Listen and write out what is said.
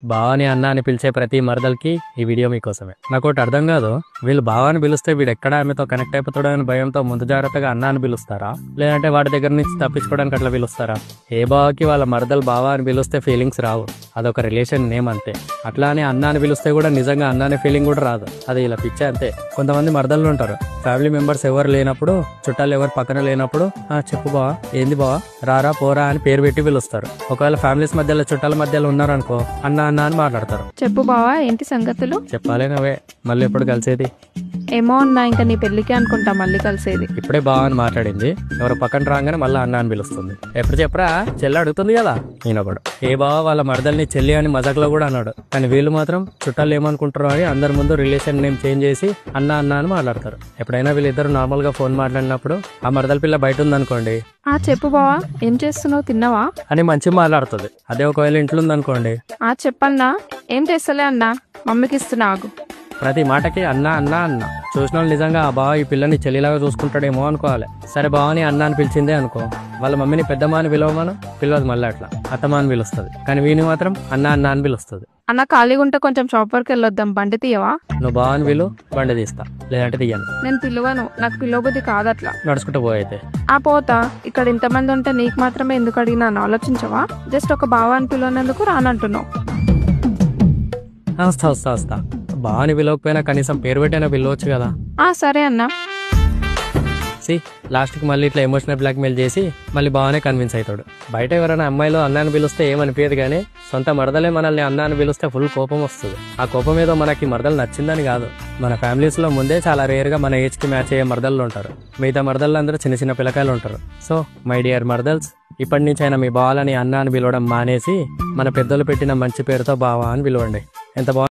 బావని అన్న అని పిలిచే ప్రతి మరదలకి ఈ వీడియో మీకోసమే. నాకోటి అర్థం కాదు, వీళ్ళు బావని పిలిస్తే వీడు ఎక్కడ ఆమెతో కనెక్ట్ అయిపోతాడో అని భయంతో ముందు జాగ్రత్తగా అన్న అని పిలుస్తారా, లేదంటే వాడి దగ్గర నుంచి తప్పించుకోవడానికి అట్లా పిలుస్తారా? ఏ బావకి వాళ్ళ మరదలు బావ అని పిలిస్తే ఫీలింగ్స్ రావు, అదొక రిలేషన్ నేమ్ అంతే. అట్లా అని అన్న అని పిలిస్తే కూడా నిజంగా అన్న అనే ఫీలింగ్ కూడా రాదు, అది ఇలా పిచ్చే అంతే. కొంతమంది మరదలు ఉంటారు, ఫ్యామిలీ మెంబర్స్ ఎవరు లేనప్పుడు, చుట్టాలు ఎవరు పక్కన లేనప్పుడు చెప్పు బావా, ఏంది బావా, రారా పోరా అని పేరు పెట్టి పిలుస్తారు. ఒకవేళ ఫ్యామిలీస్ మధ్యలో చుట్టాల మధ్యలో ఉన్నారనుకో అన్న అన్న అని మాట్లాడతారు. చెప్పు బావా, ఏంటి సంగతులు? చెప్పాలేనవే, మళ్ళీ ఎప్పుడు కలిసేది? ఏమో అన్నా, ఇంకా నీ పెళ్లికి అనుకుంటా మళ్ళీ కలిసేది. ఇప్పుడే బావ అని మాట్లాడింది, ఎవరు పక్కన రాగానే మళ్ళీ అన్న అని పిలుస్తుంది. ఎప్పుడు చెప్పరా, చెల్లి అడుగుతుంది కదా. ఈయన కూడా ఏ బావ వాళ్ళ మరదల్ని చెల్లి అని మజాక్లో కూడా అన్నాడు, కానీ వీళ్ళు మాత్రం చుట్టాలు ఏమనుకుంటారో అని అందరి ముందు రిలేషన్ నేమ్ చేంజ్ చేసి అన్న అన్న అని మాట్లాడతారు. ఎప్పుడైనా వీళ్ళిద్దరు నార్మల్ గా ఫోన్ మాట్లాడినప్పుడు ఆ మరదల పిల్ల బయట ఉందనుకోండి, చెప్పు బావా, ఏం చేస్తున్నావు, తిన్నావా అని మంచిగా మాట్లాడుతుంది. అదే ఒకవేళ ఇంట్లో ఉందనుకోండి, చెప్పన్నా, ఏం చేస్తలే అన్నా, మమ్మీకి ఇస్తున్నా ఆగు. ప్రతి మాటకి అన్న అన్న అన్న. చూసిన వాళ్ళు నిజంగా ఆ బావ ఈ పిల్లని చెల్లిలాగా చూసుకుంటాడేమో అనుకోవాలి. సరే బావని అన్న అని పిలిచిందే అనుకో, వాళ్ళ మమ్మీని పెద్దమ్మ అని పిలవమను, పిలవదు మళ్ళీ అట్లా అత్తమ్మ అని పిలుస్తుంది. కానీ వీని మాత్రం అన్న అన్న అని పిలుస్తుంది. అన్న ఖాళీగా ఉంటే కొంచెం షాప్ వరకు వెళ్ళొద్దాం, బండి తీయవా? నువ్వు బావ అని పిలు, బండి తీస్తా, లేదంటే తీయను. నేను పిలువను, నాకు పిలవబుద్ధి కాదట్లా. నడుచుకుంటూ పోయితే పోతా. ఇక్కడ ఇంతమంది ఉంటే నీకు మాత్రమే ఎందుకు అడిగినాను ఆలోచించవా? జస్ట్ ఒక బావ అని పిలవనందుకు రానంటున్నావు. వస్తా బావని పిలవకపోయినా కనీసం పేరు పెట్టైనా పిలవచ్చు కదా. సరే అన్నా. లాస్ట్కి మళ్ళీ ఇట్లా ఎమోషనల్ బ్లాక్మెయిల్ చేసి మళ్ళీ బాగానే కన్విన్స్ అవుతాడు. బయట ఎవరైనా అమ్మాయిలు అన్నాన్ని పిలిస్తే ఏమనిపించదు, కానీ సొంత మరదలే మనల్ని అన్నాన్ని పిలిస్తే ఫుల్ కోపం వస్తుంది. ఆ కోపం ఏదో మనకి మరదలు నచ్చిందని కాదు, మన ఫ్యామిలీస్ లో ముందే చాలా రేర్ గా మన ఏజ్ కి మ్యాచ్ అయ్యే మరదళ్ళు ఉంటారు. మిగతా మరదళ్ళు అందరూ చిన్న చిన్న పిల్లకాయలు ఉంటారు. సో మై డియర్ మరదల్స్, ఇప్పటి నుంచి అయినా మీ బావలని అన్న అని పిలవడం మానేసి మన పెద్దలు పెట్టిన మంచి పేరుతో బావ అని పిలవండి. ఎంత బాగా